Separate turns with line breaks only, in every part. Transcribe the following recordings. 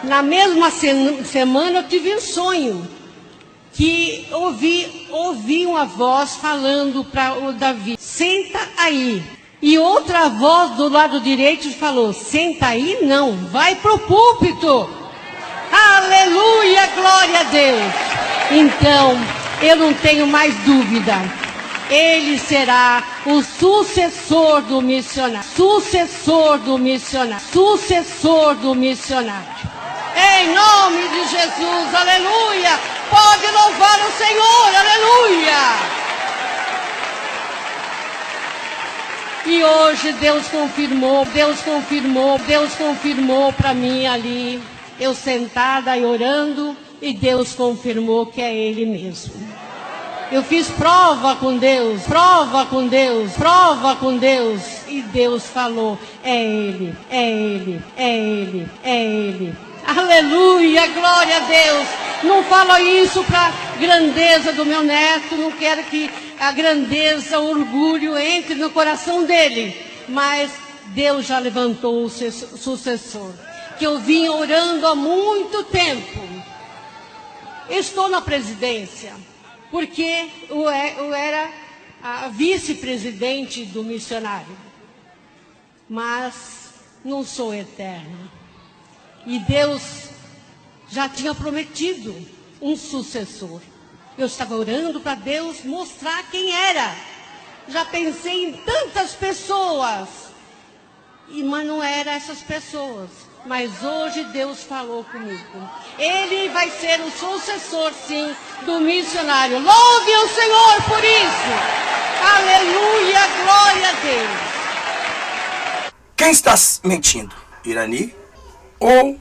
Na mesma semana eu tive um sonho, que ouvi uma voz falando para o Davi, senta aí. E outra voz do lado direito falou, senta aí não, vai para o púlpito. Aleluia, glória a Deus. Então, eu não tenho mais dúvida. Ele será o sucessor do missionário. Sucessor do missionário. Sucessor do missionário. Em nome de Jesus, aleluia. Pode louvar o Senhor, aleluia. E hoje Deus confirmou para mim ali, eu sentada e orando, e Deus confirmou que é Ele mesmo. Eu fiz prova com Deus, e Deus falou, é Ele, é Ele, é Ele, é Ele. Aleluia, glória a Deus. Não falo isso para grandeza do meu neto, não quero que a grandeza, o orgulho entre no coração dele. Mas Deus já levantou o sucessor, que eu vim orando há muito tempo. Estou na presidência, porque eu era a vice-presidente do missionário. Mas não sou eterna. E Deus já tinha prometido um sucessor. Eu estava orando para Deus mostrar quem era. Já pensei em tantas pessoas, mas não eram essas pessoas. Mas hoje Deus falou comigo. Ele vai ser o sucessor, sim, do missionário. Louve o Senhor por isso. Aleluia, glória a Deus.
Quem está mentindo? Irani? Ou,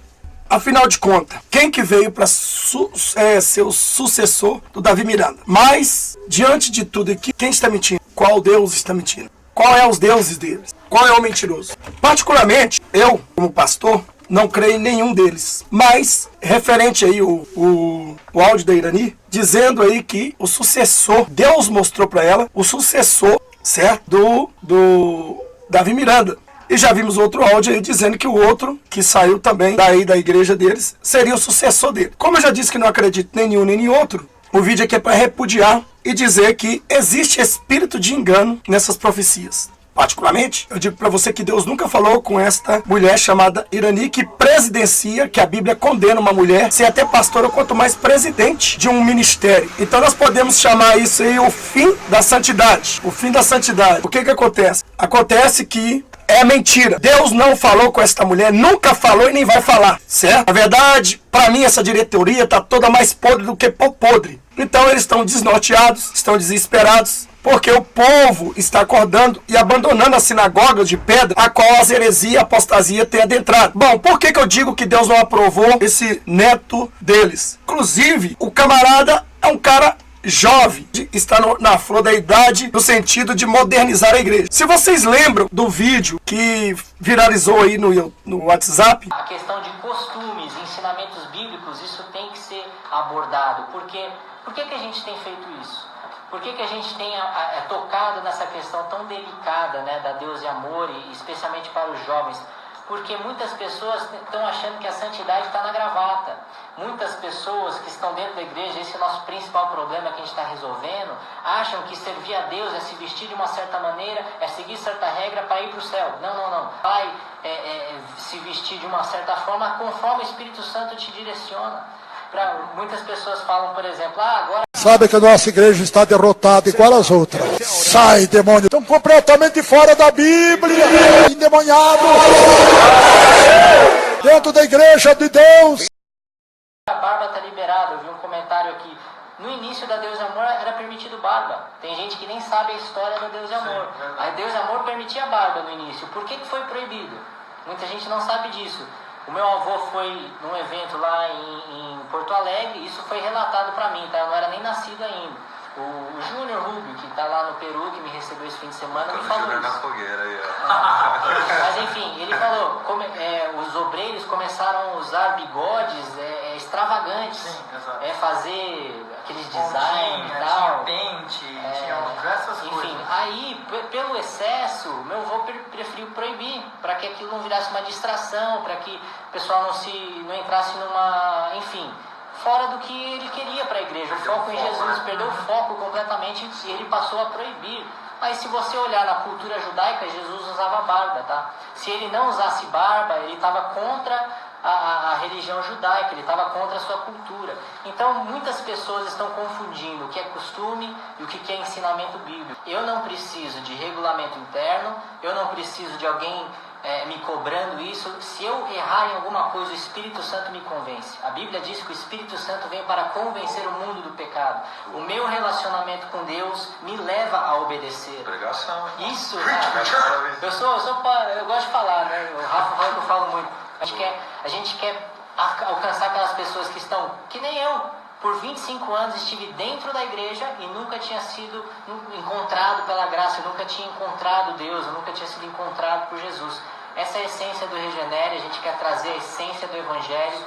afinal de contas, quem que veio para ser o sucessor do Davi Miranda? Mas, diante de tudo aqui, quem está mentindo? Qual Deus está mentindo? Qual é os deuses deles? Qual é o mentiroso? Particularmente, eu, como pastor, não creio em nenhum deles. Mas, referente aí o áudio da Irani, dizendo aí que o sucessor, Deus mostrou para ela, o sucessor, certo? Do Davi Miranda. E já vimos outro áudio aí dizendo que o outro, que saiu também daí da igreja deles, seria o sucessor dele. Como eu já disse que não acredito nem em um nem em outro, o vídeo aqui é para repudiar e dizer que existe espírito de engano nessas profecias. Particularmente, eu digo para você que Deus nunca falou com esta mulher chamada Irani, que presidencia, que a Bíblia condena uma mulher, ser até pastora, quanto mais presidente de um ministério. Então nós podemos chamar isso aí o fim da santidade. O fim da santidade. O que acontece? Acontece que é mentira. Deus não falou com esta mulher, nunca falou e nem vai falar, certo? Na verdade, para mim essa diretoria está toda mais podre do que pão podre. Então eles estão desnorteados, estão desesperados, porque o povo está acordando e abandonando as sinagogas de pedra, a qual as heresias e a apostasia têm adentrado. Bom, por que eu digo que Deus não aprovou esse neto deles? Inclusive, o camarada é um cara jovem, está na flor da idade, no sentido de modernizar a igreja. Se vocês lembram do vídeo que viralizou aí no WhatsApp,
a questão de costumes, ensinamentos bíblicos, isso tem que ser abordado. Por que a gente tem feito isso? Por que a gente tem tocado nessa questão tão delicada, né, da Deus e amor, e especialmente para os jovens? Porque muitas pessoas estão achando que a santidade está na gravata. Muitas pessoas que estão dentro da igreja, esse é o nosso principal problema que a gente está resolvendo, acham que servir a Deus é se vestir de uma certa maneira, é seguir certa regra para ir para o céu. Não. Vai se vestir de uma certa forma conforme o Espírito Santo te direciona. Muitas pessoas falam, por exemplo, agora...
Sabe que a nossa igreja está derrotada igual as outras. Sai, demônio. Estão completamente fora da Bíblia. Endemoniados. Dentro da igreja de Deus.
A barba está liberada. Eu vi um comentário aqui. No início da Deus e Amor era permitido barba. Tem gente que nem sabe a história do Deus e Amor. A Deus e Amor permitia barba no início. Por que foi proibido? Muita gente não sabe disso. O meu avô foi num evento lá em Porto Alegre, isso foi relatado para mim, tá? Eu não era nem nascido ainda. O Júnior Rubio, que está lá no Peru, que me recebeu esse fim de semana, me falou isso.
Na fogueira aí, ó.
Mas enfim, ele falou, os obreiros começaram a usar bigodes extravagantes.
Sim, exato.
Fazer aqueles designs e tal.
Tinha pente, tinha diversas
Enfim,
coisas.
aí, pelo excesso, meu avô preferiu proibir, para que aquilo não virasse uma distração, para que o pessoal não entrasse numa... Enfim, fora do que ele queria para a igreja. O foco em Jesus, perdeu o foco completamente e ele passou a proibir. Mas se você olhar na cultura judaica, Jesus usava barba, tá? Se ele não usasse barba, ele estava contra a religião judaica, ele estava contra a sua cultura. Então, muitas pessoas estão confundindo o que é costume e o que é ensinamento bíblico. Eu não preciso de regulamento interno, eu não preciso de alguém me cobrando isso. Se eu errar em alguma coisa, o Espírito Santo me convence. A Bíblia diz que o Espírito Santo vem para convencer o mundo do pecado. O meu relacionamento com Deus me leva a obedecer.
Pregação.
Isso, eu gosto de falar, né? O Rafa fala que eu falo muito. A gente quer alcançar aquelas pessoas que estão, que nem eu, por 25 anos estive dentro da igreja e nunca tinha sido encontrado pela graça, eu nunca tinha encontrado Deus, eu nunca tinha sido encontrado por Jesus. Essa é a essência do Regenere, a gente quer trazer a essência do Evangelho,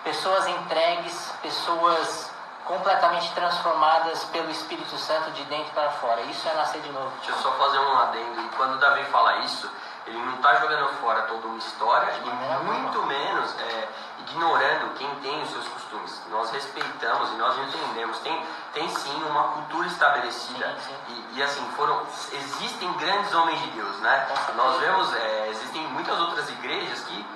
pessoas entregues, pessoas completamente transformadas pelo Espírito Santo de dentro para fora. Isso é nascer de novo.
Deixa eu só fazer um adendo. E quando o Davi fala isso, ele não está jogando fora toda uma história e muito menos ignorando quem tem os seus costumes. Nós respeitamos e nós entendemos. Tem sim uma cultura estabelecida.
Sim.
E assim, existem grandes homens de Deus, né? Nós vemos, existem muitas outras igrejas que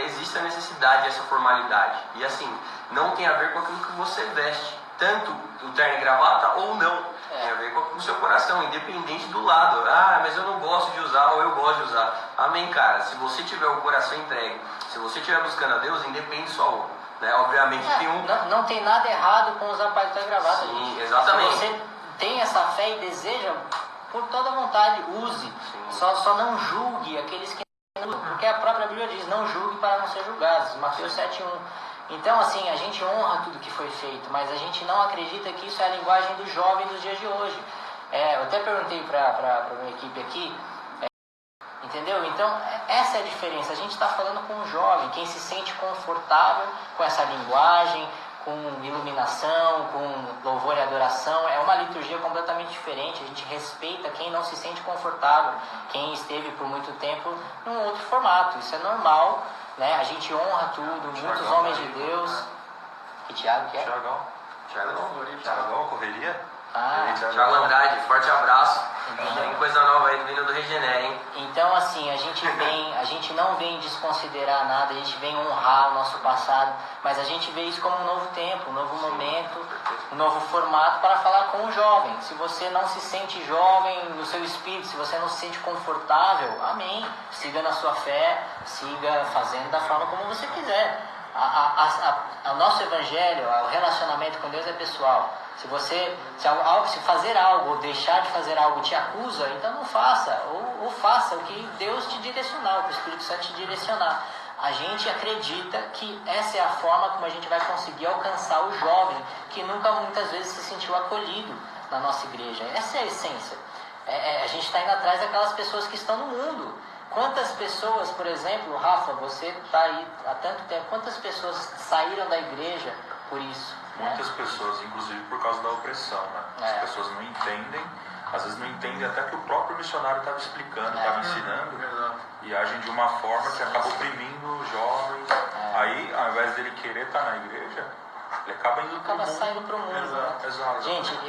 existe a necessidade dessa formalidade. E assim, não tem a ver com aquilo que você veste. Tanto o terno e gravata ou não. Tem a ver com o seu coração, independente do lado. Ah, mas eu não gosto de usar ou eu gosto de usar. Amém, cara. Se você tiver o coração entregue, se você estiver buscando a Deus, independe só um. Né? Obviamente tem um...
Não tem nada errado com usar paletó e gravata.
Sim,
gente.
exatamente.
Se você tem essa fé e deseja, por toda vontade, use. Só não julgue aqueles que não usam. Porque a própria Bíblia diz, não julgue para não ser julgados. Mateus 7:1. Então, assim, a gente honra tudo que foi feito, mas a gente não acredita que isso é a linguagem do jovem dos dias de hoje. Eu até perguntei para a minha equipe aqui, entendeu? Então, essa é a diferença. A gente está falando com um jovem, quem se sente confortável com essa linguagem, com iluminação, com louvor e adoração. É uma liturgia completamente diferente. A gente respeita quem não se sente confortável, quem esteve por muito tempo num outro formato. Isso é normal. Né? A gente honra tudo, muitos homens de Deus. E Tiago, que é?
Tiagão, correria?
Tiago Andrade, forte abraço. Tem coisa nova aí vindo do Regenere, hein?
Então, assim, a gente não vem desconsiderar nada, a gente vem honrar o nosso passado, mas a gente vê isso como um novo tempo, um novo momento, um novo formato para falar com o jovem. Se você não se sente jovem no seu espírito, se você não se sente confortável, amém. Siga na sua fé, siga fazendo da forma como você quiser. O nosso evangelho, o relacionamento com Deus é pessoal. Se fazer algo ou deixar de fazer algo te acusa, então não faça, ou faça o que Deus te direcionar, o que o Espírito Santo te direcionar. A gente acredita que essa é a forma como a gente vai conseguir alcançar o jovem que nunca muitas vezes se sentiu acolhido na nossa igreja. Essa é a essência. A gente está indo atrás daquelas pessoas que estão no mundo. Quantas pessoas, por exemplo, Rafa, você está aí há tanto tempo, quantas pessoas saíram da igreja por isso?
Muitas pessoas, inclusive por causa da opressão, né? As pessoas não entendem, às vezes não entendem até que o próprio missionário estava explicando, estava ensinando, e agem de uma forma que acaba oprimindo os jovens. Aí, ao invés dele querer estar na igreja, ele acaba indo para o mundo.
Saindo para o mundo. Né?
Exato.
Gente,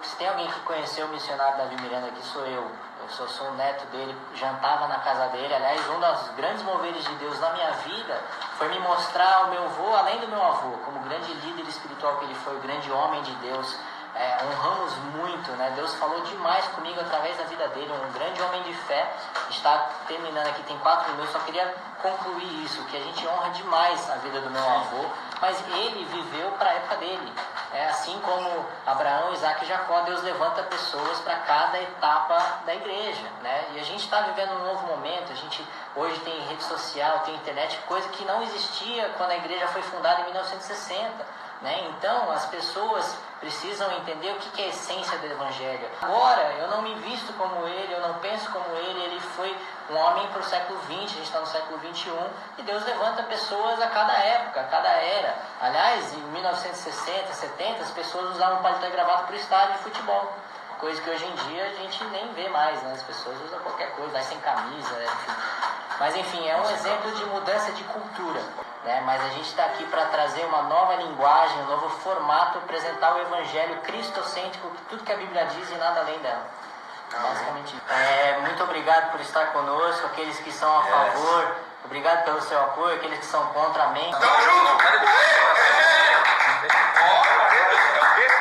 se tem alguém que conheceu o missionário Davi Miranda aqui, sou eu. Eu sou o neto dele, jantava na casa dele. Aliás, um dos grandes moveres de Deus na minha vida foi me mostrar o meu avô, além do meu avô, como grande líder espiritual que ele foi, grande homem de Deus. Honramos muito, né? Deus falou demais comigo através da vida dele, um grande homem de fé. Está terminando aqui, tem 4 minutos, só queria concluir isso, que a gente honra demais a vida do meu avô, mas ele viveu para a época dele. Assim como Abraão, Isaac e Jacó, Deus levanta pessoas para cada etapa da igreja, né? E a gente está vivendo um novo momento. A gente hoje tem rede social, tem internet, coisa que não existia quando a igreja foi fundada em 1960. né? Então as pessoas precisam entender o que é a essência do Evangelho. Agora, eu não me visto como ele, eu não penso como ele foi um homem para o século XX, a gente está no século XXI, e Deus levanta pessoas a cada época, a cada era. Aliás, em 1960, 70, as pessoas usavam paletó e gravata para o estádio de futebol, coisa que hoje em dia a gente nem vê mais, né? As pessoas usam qualquer coisa, vai sem camisa, enfim. Mas enfim, é um exemplo de mudança de cultura, né? Mas a gente está aqui para trazer uma nova linguagem, um novo formato, apresentar o Evangelho cristocêntrico, tudo que a Bíblia diz e nada além dela. Basicamente isso. Muito obrigado por estar conosco, aqueles que são a favor, obrigado pelo seu apoio, aqueles que são contra, amém.
Tamo junto!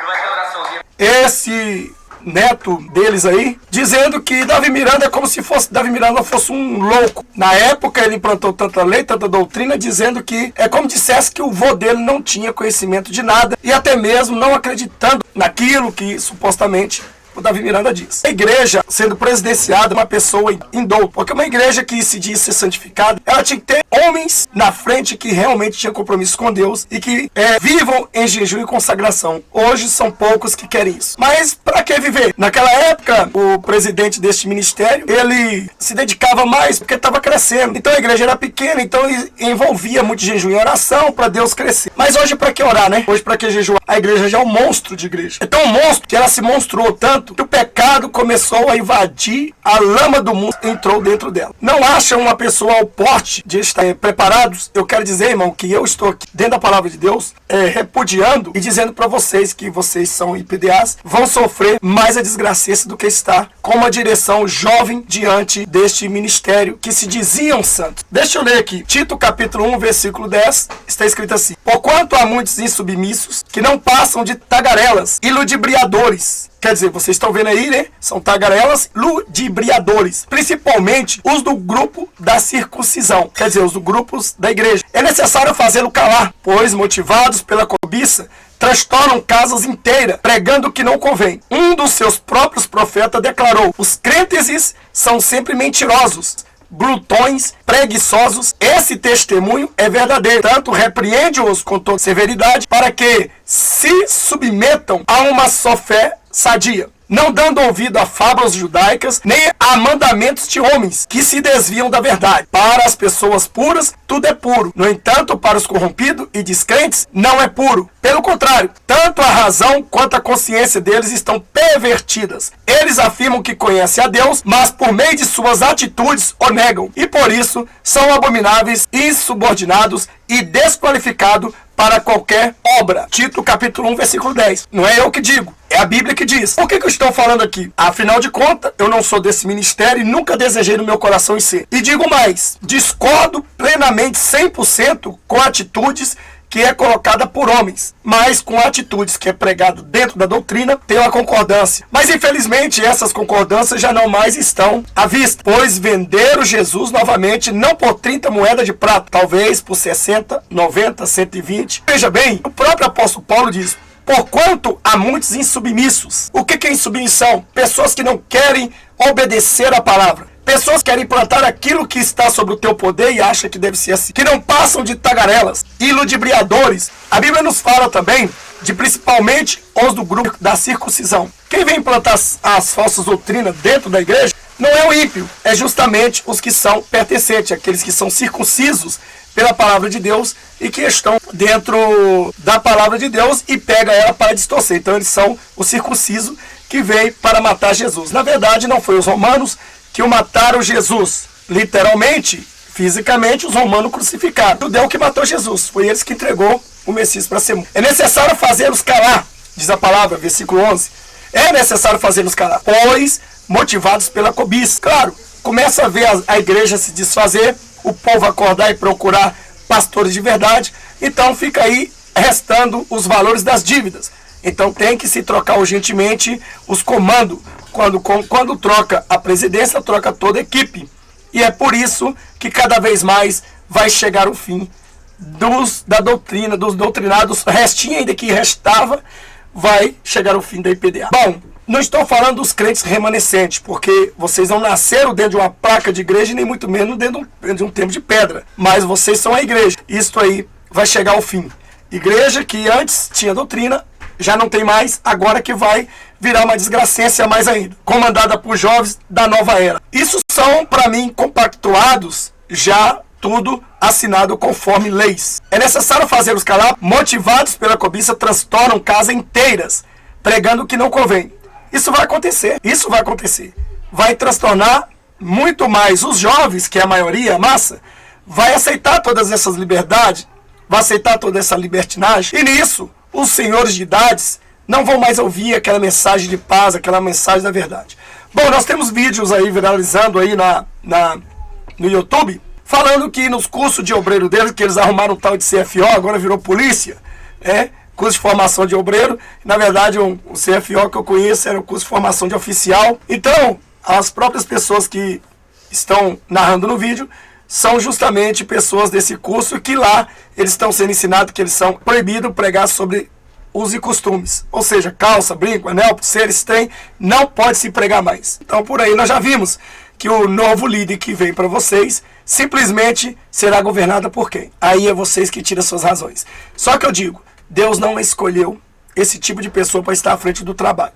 Vai ter oraçãozinha.
Esse neto deles aí, dizendo que Davi Miranda é como se Davi Miranda fosse um louco. Na época ele implantou tanta lei, tanta doutrina, dizendo que é como dissesse que o vô dele não tinha conhecimento de nada e até mesmo não acreditando naquilo que supostamente o Davi Miranda diz. A igreja sendo presidenciada uma pessoa indouta, porque uma igreja que se diz ser santificada, ela tinha que ter homens na frente que realmente tinham compromisso com Deus e que vivam em jejum e consagração. Hoje são poucos que querem isso. Mas para que viver? Naquela época, o presidente deste ministério, ele se dedicava mais porque estava crescendo. Então a igreja era pequena, então envolvia muito jejum e oração para Deus crescer. Mas hoje para que orar, né? Hoje para que jejuar? A igreja já é um monstro de igreja. É tão um monstro que ela se monstruou tanto que o pecado começou a invadir a lama do mundo, entrou dentro dela. Não acham uma pessoa ao porte de estar preparados? Eu quero dizer, irmão, que eu estou aqui dentro da palavra de Deus, repudiando e dizendo para vocês que vocês são IPDAs, vão sofrer mais a desgraça do que está com uma direção jovem diante deste ministério que se diziam santos. Deixa eu ler aqui, Tito capítulo 1, versículo 10, está escrito assim: porquanto há muitos insubmissos que não passam de tagarelas e ludibriadores. Quer dizer, vocês estão vendo aí, né? São tagarelas ludibriadores. Principalmente os do grupo da circuncisão. Quer dizer, os do grupos da igreja. É necessário fazê-lo calar, pois, motivados pela cobiça, transtornam casas inteiras, pregando o que não convém. Um dos seus próprios profetas declarou: os crentes são sempre mentirosos, glutões, preguiçosos. Esse testemunho é verdadeiro. Tanto repreende-os com toda severidade, para que se submetam a uma só fé sadia, não dando ouvido a fábulas judaicas, nem a mandamentos de homens que se desviam da verdade. Para as pessoas puras, tudo é puro. No entanto, para os corrompidos e descrentes, não é puro. Pelo contrário, tanto a razão quanto a consciência deles estão pervertidas. Eles afirmam que conhecem a Deus, mas por meio de suas atitudes o negam. E por isso são abomináveis, insubordinados e desqualificados para qualquer obra. Tito capítulo 1, versículo 10. Não é eu que digo, é a Bíblia que diz. Por que eu estou falando aqui? Afinal de contas, eu não sou desse ministério e nunca desejei no meu coração em ser. E digo mais, discordo plenamente 100% com atitudes que é colocada por homens, mas com atitudes que é pregado dentro da doutrina, tem uma concordância. Mas infelizmente essas concordâncias já não mais estão à vista, pois venderam Jesus novamente, não por 30 moedas de prata, talvez por 60, 90, 120. Veja bem, o próprio apóstolo Paulo diz: porquanto há muitos insubmissos. O que é insubmissão? Pessoas que não querem obedecer a palavra. Pessoas que querem implantar aquilo que está sobre o teu poder e acham que deve ser assim. Que não passam de tagarelas e ludibriadores. A Bíblia nos fala também de principalmente os do grupo da circuncisão. Quem vem implantar as falsas doutrinas dentro da igreja não é o ímpio, é justamente os que são pertencentes, aqueles que são circuncisos pela palavra de Deus e que estão dentro da palavra de Deus e pega ela para distorcer. Então eles são o circunciso que veio para matar Jesus. Na verdade, não foi os romanos que o mataram Jesus. Literalmente, fisicamente, os romanos crucificaram. O judeu que matou Jesus. Foi eles que entregou o Messias para ser morto. É necessário fazê-los calar, diz a palavra, versículo 11. É necessário fazê-los calar, pois motivados pela cobiça. Claro, começa a ver a igreja se desfazer, o povo acordar e procurar pastores de verdade. Então fica aí restando os valores das dívidas. Então tem que se trocar urgentemente os comandos. Quando troca a presidência, troca toda a equipe. E é por isso que cada vez mais vai chegar o fim da doutrina, dos doutrinados, restinho ainda que restava, vai chegar o fim da IPDA. Bom, não estou falando dos crentes remanescentes, porque vocês não nasceram dentro de uma placa de igreja, nem muito menos dentro de um templo de pedra. Mas vocês são a igreja. Isto aí vai chegar ao fim. Igreja que antes tinha doutrina, já não tem mais, agora que vai virar uma desgracência mais ainda, comandada por jovens da nova era. Isso são, para mim, compactuados, já tudo assinado conforme leis. É necessário fazê-los calar, motivados pela cobiça, transtornam casas inteiras, pregando o que não convém. Isso vai acontecer, Vai transtornar muito mais os jovens, que é a maioria, a massa, vai aceitar todas essas liberdades, vai aceitar toda essa libertinagem, e nisso, os senhores de idades não vão mais ouvir aquela mensagem de paz, aquela mensagem da verdade. Bom, nós temos vídeos aí viralizando aí no YouTube, falando que nos cursos de obreiro deles, que eles arrumaram um tal de CFO, agora virou polícia, curso de formação de obreiro. Na verdade, o CFO que eu conheço era o curso de formação de oficial. Então, as próprias pessoas que estão narrando no vídeo são justamente pessoas desse curso que lá eles estão sendo ensinados que eles são proibidos de pregar sobre usos e costumes. Ou seja, calça, brinco, anel, pulseira, trem, não pode se pregar mais. Então por aí nós já vimos que o novo líder que vem para vocês simplesmente será governado por quem? Aí é vocês que tiram suas razões. Só que eu digo, Deus não escolheu esse tipo de pessoa para estar à frente do trabalho.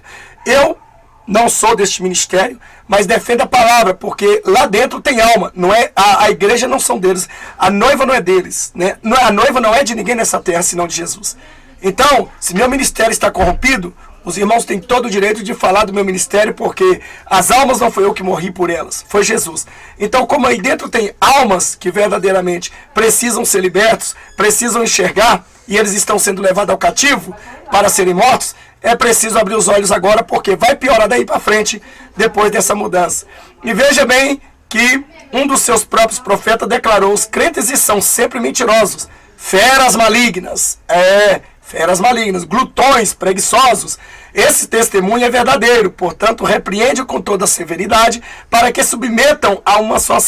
Eu não sou deste ministério, mas defendo a palavra, porque lá dentro tem alma. Não é, a igreja não são deles, a noiva não é deles, né? A noiva não é de ninguém nessa terra, senão de Jesus. Então, se meu ministério está corrompido, os irmãos têm todo o direito de falar do meu ministério, porque as almas não foi eu que morri por elas, foi Jesus. Então, como aí dentro tem almas que verdadeiramente precisam ser libertos, precisam enxergar, e eles estão sendo levados ao cativo para serem mortos, é preciso abrir os olhos agora, porque vai piorar daí para frente, depois dessa mudança. E veja bem que um dos seus próprios profetas declarou: os crentes são sempre mentirosos, feras malignas, feras malignas, glutões, preguiçosos. Esse testemunho é verdadeiro, portanto, repreende com toda severidade, para que submetam a uma só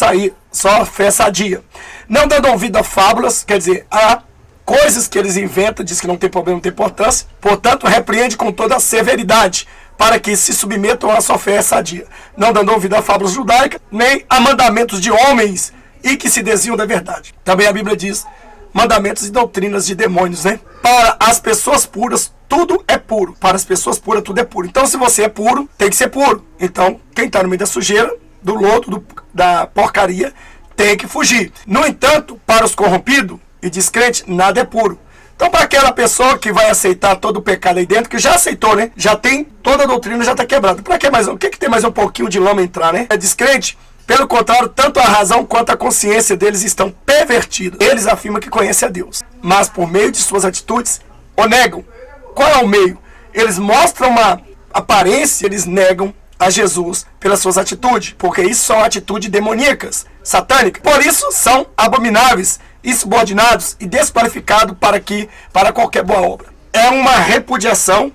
fé sadia. Não dando ouvido a fábulas, quer dizer, a coisas que eles inventam, diz que não tem problema, não tem importância. Portanto, repreende com toda a severidade, para que se submetam a sua fé sadia. Não dando ouvido a fábulas judaicas, nem a mandamentos de homens, e que se desviam da verdade. Também a Bíblia diz: mandamentos e doutrinas de demônios, né? Para as pessoas puras, tudo é puro. Para as pessoas puras, tudo é puro. Então, se você é puro, tem que ser puro. Então, quem está no meio da sujeira, do lodo, da porcaria, tem que fugir. No entanto, para os corrompidos e descrentes, nada é puro. Então, para aquela pessoa que vai aceitar todo o pecado aí dentro, que já aceitou, né? Já tem, toda a doutrina já está quebrada. Para que mais? O que tem mais um pouquinho de lama entrar, né? É descrente. Pelo contrário, tanto a razão quanto a consciência deles estão pervertidas. Eles afirmam que conhecem a Deus, mas por meio de suas atitudes o negam. Qual é o meio? Eles mostram uma aparência, eles negam a Jesus pelas suas atitudes, porque isso são atitudes demoníacas, satânicas. Por isso são abomináveis, insubordinados e desqualificados para qualquer boa obra. É uma repudiação,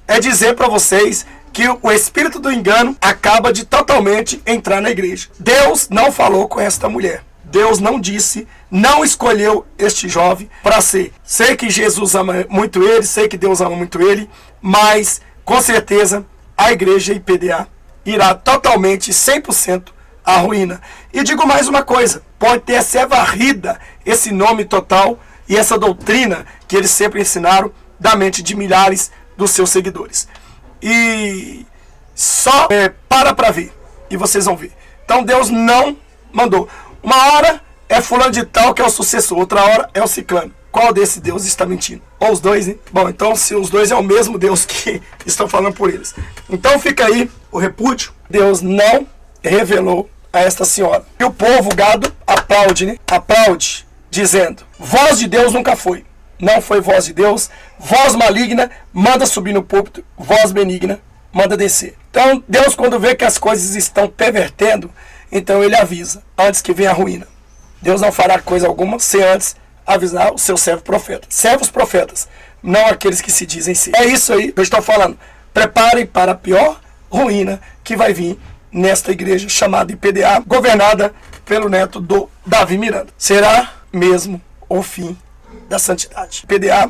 é dizer para vocês que o espírito do engano acaba de totalmente entrar na igreja. Deus não falou com esta mulher. Deus não disse, não escolheu este jovem para ser. Sei que Jesus ama muito ele, sei que Deus ama muito ele, mas com certeza a igreja IPDA irá totalmente, 100% à ruína. E digo mais uma coisa, pode ter ser varrida esse nome total e essa doutrina que eles sempre ensinaram da mente de milhares dos seus seguidores. E só para ver, e vocês vão ver. Então Deus não mandou. Uma hora é fulano de tal que é o sucessor, outra hora é o ciclano. Qual desse Deus está mentindo? Ou os dois, hein? Bom, então se os dois é o mesmo Deus que estão falando por eles. Então fica aí o repúdio. Deus não revelou a esta senhora. E o povo, gado, aplaude, né? Aplaude, dizendo: voz de Deus nunca foi. Não foi voz de Deus. Voz maligna manda subir no púlpito, voz benigna manda descer. Então Deus, quando vê que as coisas estão pervertendo, então ele avisa antes que venha a ruína. Deus não fará coisa alguma sem antes avisar o seu servo profeta. Servos profetas, não aqueles que se dizem ser. É isso aí que eu estou falando. Preparem para a pior ruína que vai vir nesta igreja chamada IPDA, governada pelo neto do Davi Miranda. Será mesmo o fim da santidade. IPDA